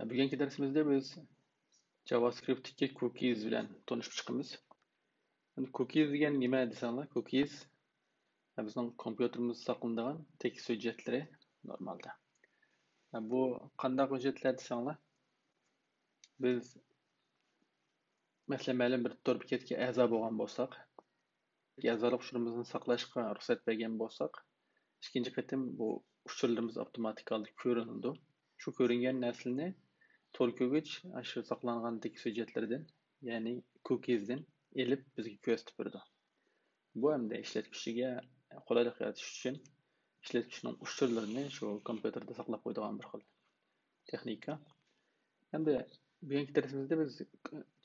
Bugungi darsimizda biz JavaScript'tagi cookies bilan tanishib chiqamiz. Cookies degan nima desanglar, cookies bizning kompyuterimizda saqlanadigan tekst hujjatlari normalda. Bu qanday hujjatlar desanglar, biz masalan ma'lum bir tor bekatga a'zo bo'lgan bo'lsak, a'zolik uchurimizni saqlashga ruxsat bergan bo'lsak, ikkinchi qatim bu uchurlarimiz avtomatik holda ko'rinadi. Shu ko'ringan narsani tor ko'gich shu saqlangan tekst hujjatlardan, ya'ni cookies'dan elib bizga ko'rsatib beradi. Bu hamda ishlatuvchiga qulaylik yaratish uchun ishlatuvchining uchurlarini shu kompyuterda saqlab qo'yadigan bir xil texnika. Hamda bugungi darsimizda biz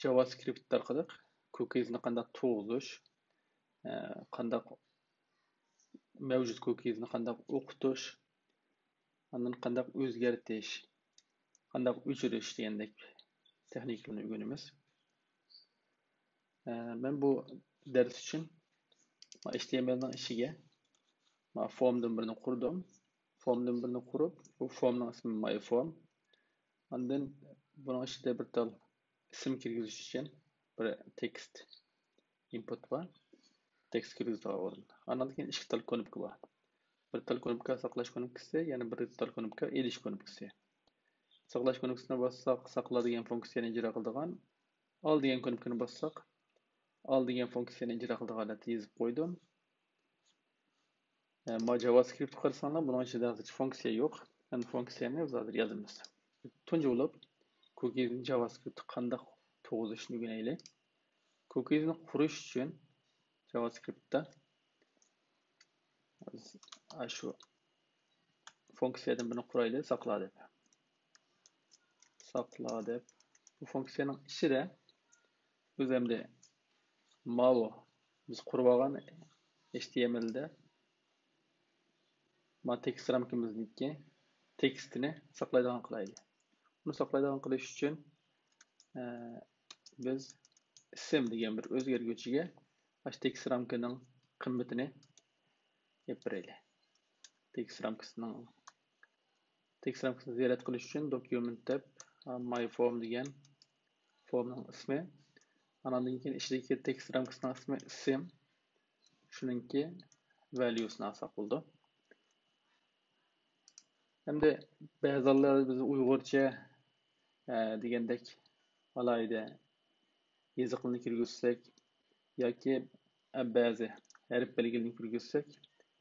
JavaScript orqali cookies'ni qanday tug'ish, qanday mavjud cookies'ni qanday o'qitish, undan qanday o'zgartirish, qanday o'chirish degandek texnikalarni o'rganamiz. Men bu ders uchun HTML'ning ishiga formdan birini qurdim. Formdan birini qurib, bu formning ismi myform. Ondan buning ichida bir tal ism kirgizish uchun bir text input bor. Text kirgizadigan o'rin. Ondan keyin ikki tal konipka bor. Bir tal konipka saqlash konipkasi, yana bir tal konipka elish konipkasi. Saqlash konipkasini bossak, saqlaydigan funksiyani ijro qiladigan, al degan konipkani bossak, al degan funksiyani ijro qiladigan deb yozib qo'ydim. JavaScript qarasanglar, buning ichida hech funksiya yo'q. Endi funksiyani hozir yozamiz. Tunji bo'lib, cookies'ni JavaScript qanday tug'izishni o'rganaylik. Cookies'ni qurish uchun JavaScriptda shu funksiyadan buni quraylik, saqla deb. Saqla deb. Bu funksiyaning ichida biz endi malo biz qurib olgan HTML'da text ramkamizniki tekstini saqlaydigan qilaylik. Buni saqlaydigan qilish uchun biz ism degan bir o'zgarguvchiga text ramkaning qimmatini beraylik. Text ramkasini ziyorat qilish uchun document deb myform degan formning ismi, andan keyin ichidagi text ramkasining ismi ism, shuningki valuesini alsak bo'ldi. Hamda ba'zilar biz uyg'urcha degandek alayda yoziqlarni kirgizsak yoki ba'zi harf belgilarini kirgizsak,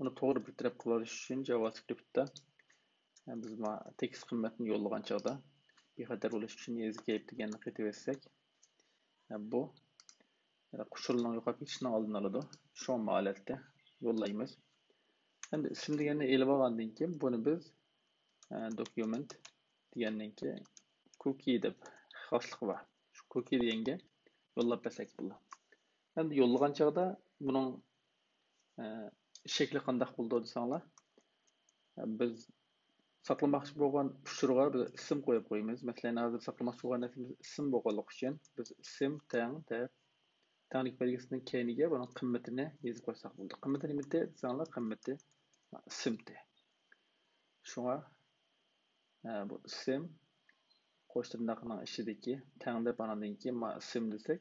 uni to'g'ri bir taraf qilish uchun JavaScriptda biz text qimmatini yo'llagan chog'da bexatar bo'lish uchun yazgayib deganni qaytib etsak, bu qushurlarning yo'qolib ketishini oldini oladi. Shu holatda yo'llaymiz. Endi ism deganni elib olgandan keyin buni biz document degandan keyin cookie deb xoslik bor. Shu cookie deganga yo'llab bersak bo'ladi. Endi yo'llagan chog'da buning shakli qanday bo'ldi desanglar, biz saqlamoqchi bo'lgan uchurga biz ism qo'yib qo'yamiz. Masalan, hozir saqlamoqchi bo'lgan narsamiz ism bo'lganligi uchun biz ism tanglik belgisining keyiniga buning qimmatini yozib qo'ysak bo'ldi. Qimmati nima desanglar, qimmati ismdir. Shunga bu ism qo'sh tirnoqning ichidagi tang deb anandan keyin ism desak,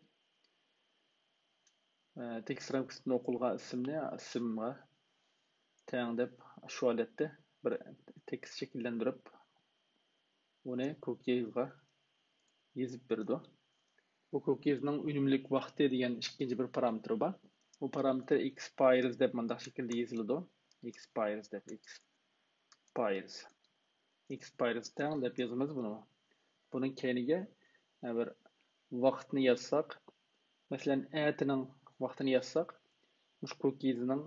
text ramkasida o'qilgan ismni ismga tang deb shu holatda bir tekst shakllantirib uni cookie'ga yozib berdi. Bu cookie'ning unumlik vaqti degan ikkinchi bir parametri bor. Bu parametr expires deb bunday shaklda yoziladi. Expires tang deb yozamiz buni. Buning keyiniga bir vaqtni yozsak, masalan, atining vaqtini yozsak, shu cookie'ning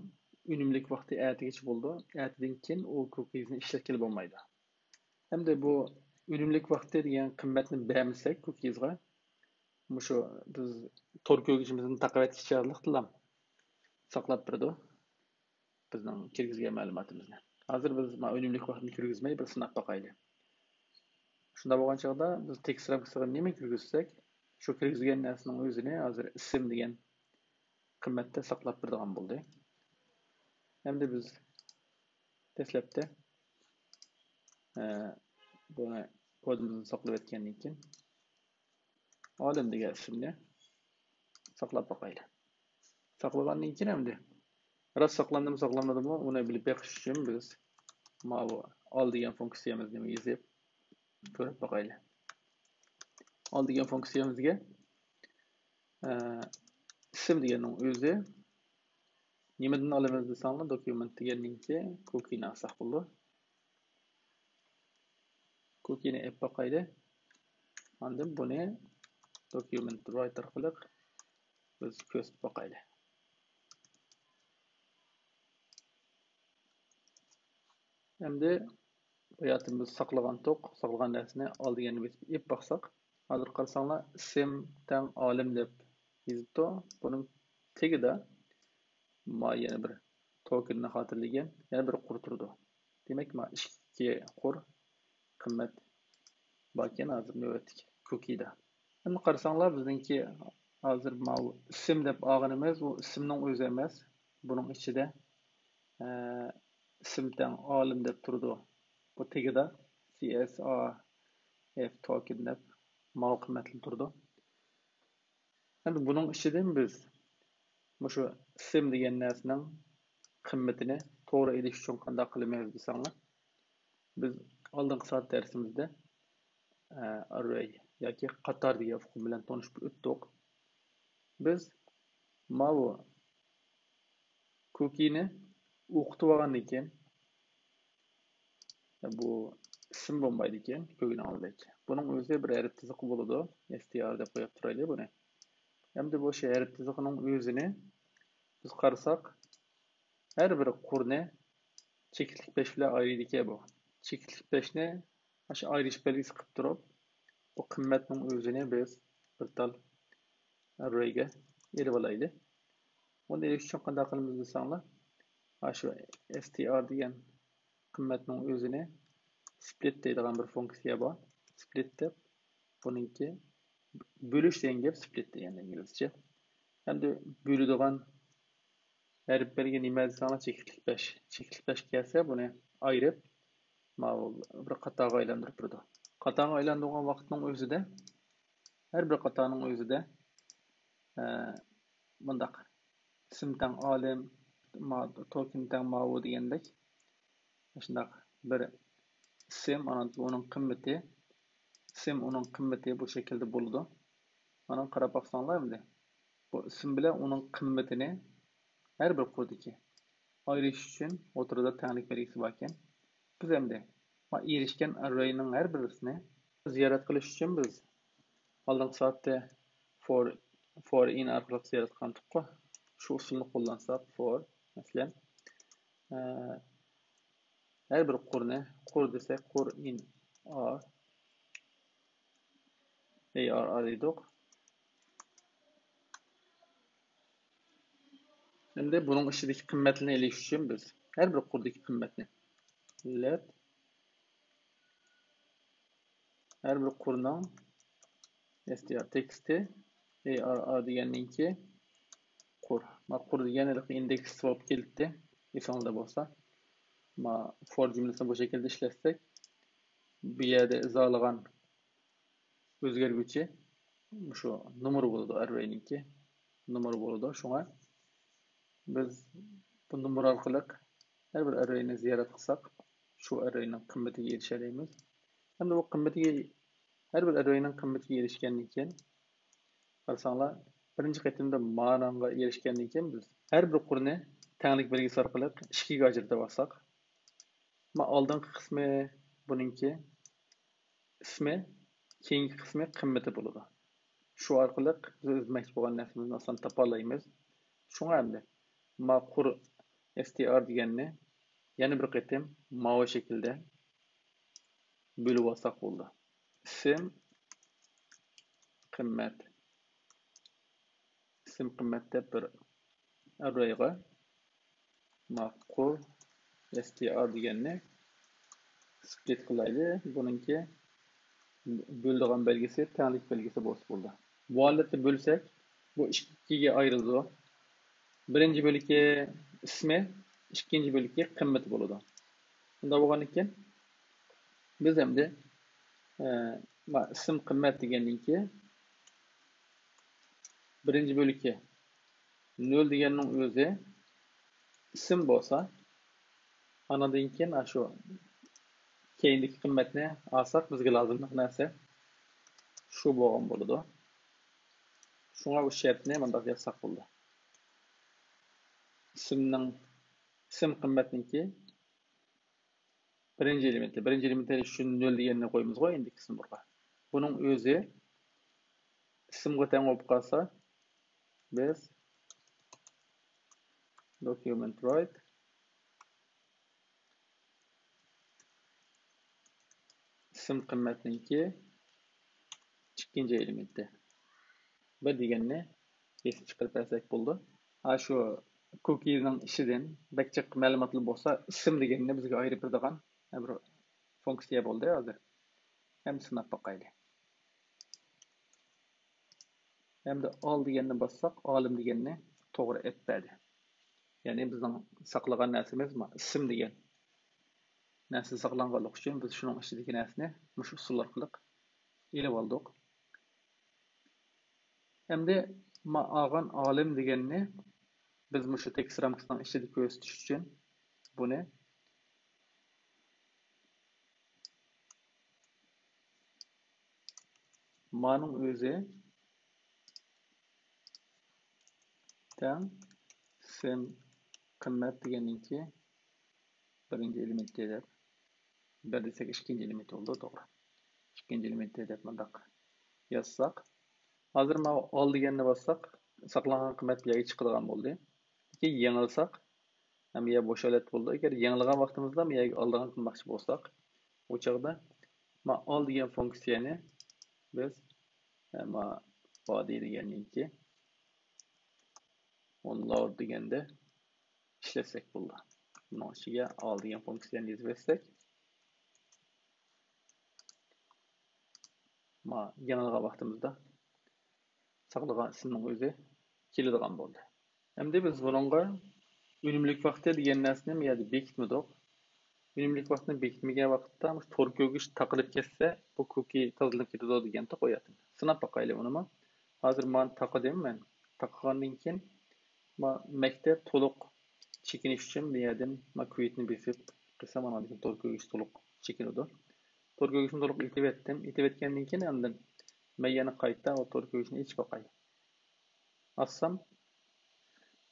unumlik vaqti atigacha bo'ldi. Atidan keyin u cookie'ni ishlatib bo'lmaydi. Hamda bu unumlik vaqti degan qimmatni bermasak cookie'ga, shu biz tor ko'gichimizni taqib etishchilikdan saqlab turadi bizning kirgizgan ma'lumotimizni. Hozir biz unumlik vaqtni kirgizmay bir sinab boqaylik. Shunda bo'lgan chog'da biz text ramkasiga nima kirgizsak, shu kirgizgan narsaning o'zini hozir ism degan qimmatda saqlab turadigan bo'ldi. Endi biz dastlabda buni kodumuzni saqlab etgandan keyin olim degan ismni saqlab boqayli. Saqlagandan keyin endi ras saqlandimi, uni bilib beqish uchun biz bu al degan funksiyamizni yozib ko'rib boqayli. Al degan funksiyamizga ism deganning o'zi nimadan olamiz desanglar, dokument degandan keyin cookie'ni alsak bo'ldi. Cookie'ni ep boqayli. Endi buni document writer qilib biz ko'rsatib boqayli. Endi bu yerda biz saqlagan narsani al deganni biz ep boqsak, hozir qarasanglar ism tang olim deb yozibdi. Buning tagida yana bir tokenni xotirlagan yana bir qur turdi. Demak, ma ikki qur qimmat bakan hozir navbatdagi cookie'da. Endi qarasanglar bizningki hozir ism deb olganimiz u ismning o'zi emas. Buning ichida ismdan olim deb turdi. Bu tagida CSRF token deb mal qimmatli turdi. Endi buning ichidan biz shu ism degan narsaning qimmatini to'g'ri elish uchun qanday qilamiz desanglar, biz oldingi soat darsimizda array yoki qator degan uqum bilan tanishib o'tdik. Biz bu cookie'ni o'qitib olgandan keyin bu ism bo'lmaydi ekan, ko'gini oldik. Buning o'zi bir arif tiziqi bo'ladi. str deb qo'yib turaylik buni. Endi bu arif tiziqining o'zini biz qarasak, har bir qurni chekitlik 5 bilan ayiradi ekan bu. Chekitlik 5ni shu ayirish belgisi qilib turib, bu qimmatning o'zini biz bir tal arrayga elib olaylik. Buni elish uchun qanday qilamiz desanglar, shu str degan qimmatning o'zini split deydigan bir funksiya bor. Split deb buningki bo'lish degan gap split degan inglizcha. Endi bo'ladigan her birga nima desanglar chekitlik 5. Chekitlik 5 kelsa buni ayirib bir qatorga aylantirib turadi. Qatorga aylantirgan vaqtning o'zida her bir qatorning o'zida bundaq ismdan olim tokendan mavu degandek shundaq bir ism uning qimmati bu şekilde bo'ladi. Mana qarab baqsanglar endi bu ism bilan uning qimmatini her bir qurdiki ayirish uchun o'tirida tanglik belgisi bor ekan. Biz endi erishgan arrayning har birisini ziyorat qilish uchun biz oldingi soatda for in orqali ziyorat qildik. Shu usulni qo'llansak for masalan her bir qur desak qur in ar dedik. Endi buning ichidagi qimmatini elish uchun biz har bir qurdagi qimmatni let her bir qurning str texti ar deganninki qur. Qur deganlik indeks bo'lib keldi. Esingizda bo'lsa, for cümlesini bu şekilde işletsek, bir yerde izalagan o'zgarguvchi shu numeri bo'ladi, array'ninki numeri bo'ladi. Shunga biz bu numar orqali har bir array'ni ziyorat qilsak, shu array'ning qimmatiga erishamiz. Endi bu qimmatiga har bir array'ning qimmatiga erishgandan keyin qarasanglar, birinchi qatimda ma'noga erishgandan keyin biz har bir qurni tanglik belgisi orqali ikkiga ajratib olsak, oldingi qismi buningki ismi, keyingi qismi qimmati bo'ladi. Shu orqali biz o'zmoqchi bo'lgan narsamizni oson topa olamiz. Shunga endi qur str deganni yana bir qatim bu şekilde bölüp olsak bo'ldi. Ism qimmat deb bir array'ga qur str deganni split qilaylik. Buningki bo'ldigan belgisi tanglik belgisi bo'ldi. Bu holatda bo'lsak, bu ikkiga ayriladi. Birinchi bo'ligi ismi, ikkinchi bo'ligi qimmati bo'ladi. Bunda bo'lgandan keyin biz endi ism qimmat degandan birinchi bo'likka 0 deganning o'zi ism bo'lsa, anadan keyin shu keyindagi qimmatni olsak bizga lozimli narsa shu bo'lgan bo'ladi. Shunga bu shartni bunday yozsak bo'ldi. Ism qimmatniki birinchi elementi shu 0 deganini qo'yamiz qo'y endi ism burqa. Buning o'zi ismga teng bo'lib qolsa, biz document write ism qimmatniki ikkinchi elementi. Bir deganni esga chiqarib bersak bo'ldi. Shu cookie'ning ishidan bakchiq ma'lumotlar bo'lsa, ism deganni bizga ayirib beradigan bir funksiya bo'ldi hozir. Hem sinab bakaylı. Hem de al deganni bassak, alim deganni to'g'ri etmedi. Ya'ni bizning saqlagan narsamiz ism degan narsa saqlanganlik uchun biz shuning ichidagi narsani mush usul orqali ilib oldik. Hamda ma'agan alim deganni biz mushu tekst ramkasining ichida ko'rsatish uchun buni ma'ning o'zi dan sim qimmat deganninki birinchi element deb bir desak ikkinchi element oldu to'g'ri. İkinci element deb bundaq yozsak, hozir mana al deganni bassak, saqlangan qimmat bu yerga chiqadigan bo'ldi. Keyin yangilsak, ham yer bo'shalat bo'ldi. Agar yangilagan vaqtimizda bu yerga aldigan qilmoqchi bo'lsak, o chaqda mana al degan funksiyani biz mana body deganninki onload deganda ishlasak bo'ldi. Buning ichiga al degan funksiyani yozib bersak, yangilagan vaqtimizda saqlagan ismning o'zi keladigan bo'ldi. Endi biz buningga unumlik vaqti degan narsani bu yerda bekitmadik. Unumlik vaqtni bekitmagan vaqtda tor ko'gish taqilib ketsa, bu cookie tozalanib ketadi deganni qo'yadim. Sinab bakayli unimi. Hozir men taqadim men. Taqagandan keyin maktab to'liq chekinish uchun bu yerdan quitni besib qilsam mana degan tor ko'gish to'liq chekinadi. Tor ko'gishni to'liq itib etdim. Itib etgandan keyin endi men yana qayta o tor ko'gishni ichib bakay. Assam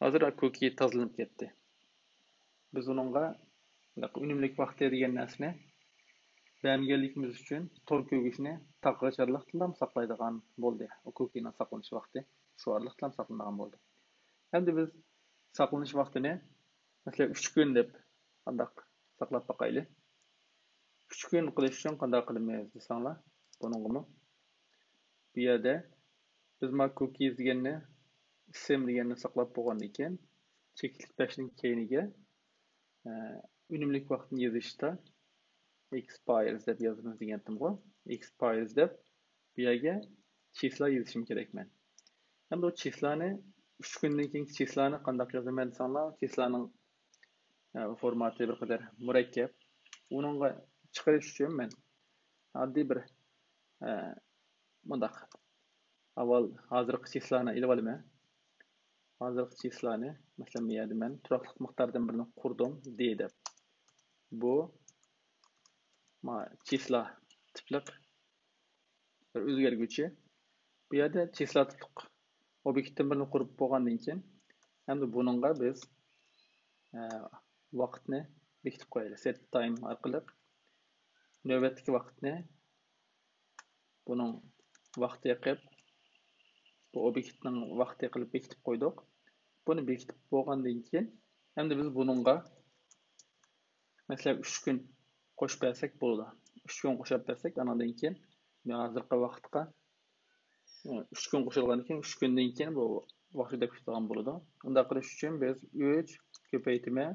hozir cookie tozalanib ketdi. Biz uningga unumlik vaqti degan narsani beğengenlikimiz uchun tor ko'gishni taqg'acharlik bilan saqlaydigan bo'ldi. O cookie'ning saqlanish vaqti shu orqali ham saqlanadigan bo'ldi. Endi biz saqlanish vaqtini masalan 3 kun deb qandaq saqlab bakayli. 3 kun qilish uchun qanday qilamiz desanglar, buningmi bu yerda biz ma cookies deganni ism deganni saqlab bo'lgandan keyin cheklik tashning keyiniga unumlik vaqtni yozishda expires deb yozamiz degandim go. Expires deb bu yerga chisla yozishim kerak men. Endi o chislani 3 kundan keyingi chislani qanday yozaman desanglar, chislaning formati bir qadar murakkab. Uningga chiqarish uchun men oddiy bir bundaq avval hozirgi chislani ilib olaman. Hozirgi chislani masalan bu yerda men turaqlik miqdordan birini qurdim deydi. Bu chisla tipliq bir o'zgarguvchi. Bu yerda chisla tipliq obyektdan birini qurib bo'lgandan keyin endi buningga biz vaqtni bekitib qo'yaylik. Set time orqali navbatdagi vaqtni buning vaqtiga qilib bu obyektning vaqtiga qilib bekitib qo'ydik. Buni bekitib bo'lgandan keyin endi biz buningga masalan 3 kun qo'shib bersak bo'ladi. 3 kun qo'shib bersak, anadan keyin hozirgi vaqtga 3 kun qo'shilgandan keyin 3 kundan keyin bu vaqtida kutadigan bo'ladi. Unda qilish uchun biz 3 ko'paytirma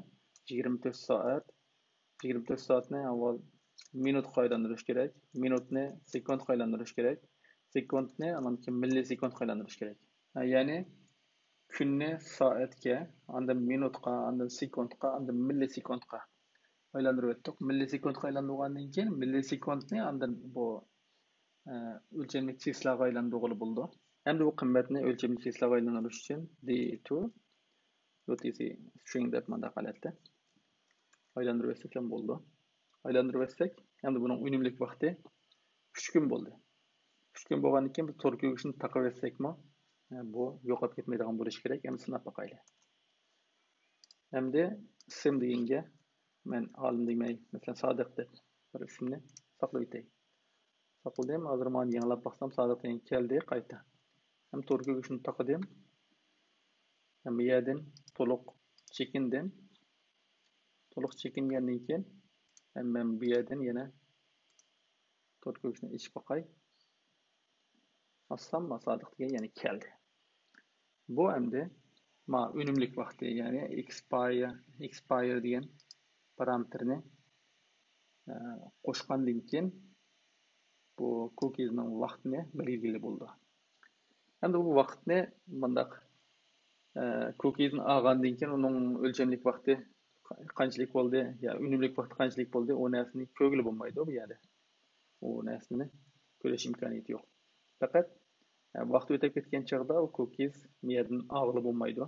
24 soat 24 soatni avval minutga aylantirish kerak. Minutni sekundga aylantirish kerak. Sekundni anan keyin millisekundga aylantirish kerak. Ya'ni kunni soatga, andan minutga, andan sekundga, andan millisekundga aylantirib o'tdik. Millisekundga aylantirgandan keyin millisekundni andan bu ölçemlik çislaga aylandırgılı boldy. Hem de bu kymmetini ölçemlik çislaga aylandırış üçin d2 UTC string dep manda galatdy. Aylandırıp etsek hem boldy. Aylandırıp etsek, hem de bunun önümlük wagty 3 gün boldy. 3 gün bolgandan keyin biz tor kögüşini takıp etsekmi, bu yokap ketmeydigan bolish gerek. Hem sınap bakaýly. Hem de sim degenge men alym demey, mesela Sadyk dep bir isimni saklap etey. Sakladym, hazır many ýanglap baksam Sadyk degen keldi gaýta. Hem tor kögüşini takadym. Hem bu ýerden toluk çekindim. Toluk çekingenden keyin hem men bu ýerden ýene tor kögüşini içip bakay. Assam Sadyk degen ýene keldi. Bu hemde ma önümlük wagty, ýani expire diyen parametrini koşgandan keyin bu cookies'nin wagtyny belgili boldy. Hem de bu wagtny mındak cookies'ni algandan keyin onuň ölçemlik wagty kançylyk boldy, ýa önümlük wagty kançylyk boldy, o näsini kögüli bolmaýdy bu ýerde. O näsini göreş imkaniýeti ýok. Fakat wagt ötep ketken çagda o cookies ýerden agyly bolmaýdy.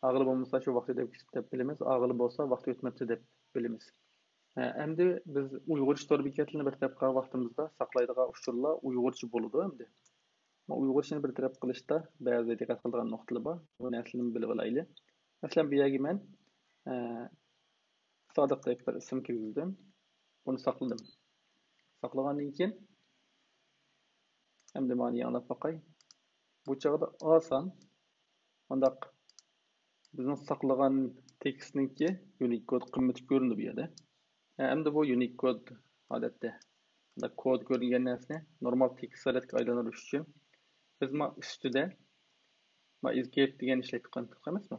Agyly bolmasa şu wagt ötep ketdi dep bilemiz, agyly bolsa wagt ötmepdi dep bilemiz. Endi biz Uýgur tor bekatlyny bir tapka wagtymyzda saklaýdygan uçurlar Uýgurça bolady endi. Uýgurçany bir tarap kılışda bäzi dikkat kıldygan noktalar bar. Bu näslini bilip alayly. Mesela bu ýerge men Sadyk diýip bir isim kirgizdim. Bunu sakladym. Saklagandan keyin hem de many ýanglap bakay. Bu çagda asan ondak bizning saklagan tekstninki Unicode kımmeti göründü bu ýerde. Hem de bu Unicode adatda da kod görüngen näsini normal tekst salatga aýlandyryş üçin biz ma üstüde ma escape diýen işletip kandyk emasmy?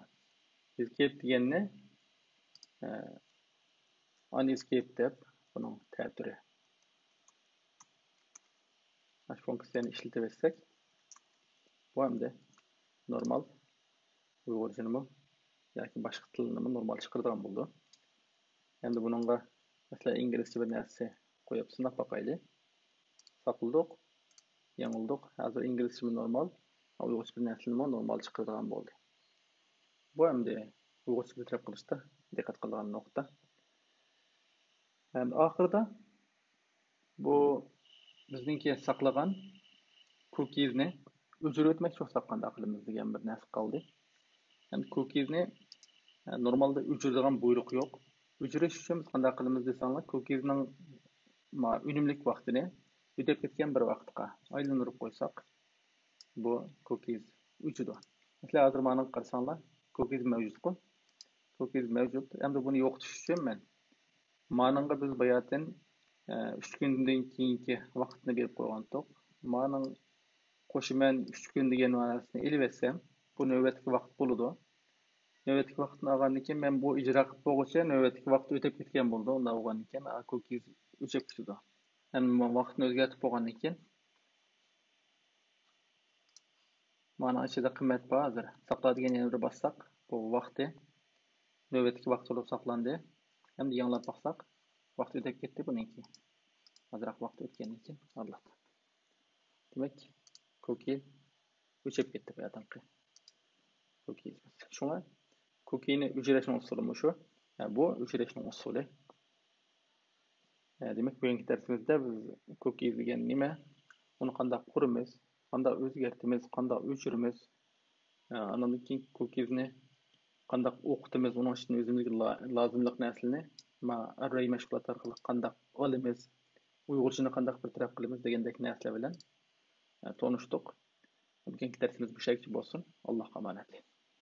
Escape diýenni unescape dep bunyň tätüri. Aş fonksiýany işletip etsek, bu hemde normal Uýgurçanymy ýa-ki başga tilnymy normal çykyrdygan boldy. Endi bununla mesela İngilizce bir näse koýup sınap bakaýly. Sakladyk, ýanyldyk. Hazır İngilizce normal, Uýgurça bir näsini normal çykyrdygan boldy. Bu hemde Uýgurça bir tarap kılışda dikkat kıldygan nokta. Hem ahyrda bu bizninki saklagan cookies'ni öjürüp etmek çok saklandy aklymyzda diýen bir näse kaldy. Hem cookies'ni normalde öjürdigan buyruk ýok. Öjüreş üçin biz kандай kılymyz desаңlar, cookies'niň önümlük wagtyny ötep ketken bir wagtga aýlandyryp goýsak, bu cookies öjüdi. Mesela hazır manyň garasaňlar, cookies mevjudku. Cookies mevjud. Hem de bunu ýoktuş üçin men manyňga biz baýatdan 3 günden keyinki wagtyny berip goýgandyk. Manyň koşumen 3 gün diýen manasyny elip etsem, bu nöwetki wagt bolady. Nöwetki wagtyny algandan keyin men bu ijra kılıp bolgunça nöwetki wagt ötep ketken boldy. Onda bolgandan keyin cookies öçep gitdi. Hem wagtyny özgertip bolgandan keyin mana içinde kymmet bar hazır. Sakla diýen ýere bir bassak, bu wagty nöwetki wagt bolup saklandy. Hem de ýanglap baksak, wagt ötep ketdi bununki. Azrak wagt ötkendan keyin aldy. Demek cookie öçep ketdi bu ýerden. Cookie. Şoňa cookie'ni öjüreşiň usuly şu. Bu öjüreşiň usuly. Demek bugunky dersimizde biz cookie diýen nime, onu kандай kurmaz, kандай özgertimiz, kандай öjürimiz, andan keyin cookies'ni kандай okutymyz, onuň üçin özümizge lazımlyk näslini array meşgulat arkaly kандай alymyz, Uýgurçany kандай bir tarap kılymyz degендek näsler bilen tonuşdyk. Bugunky dersimiz bu şekilde bolsun. Allah'a emanet.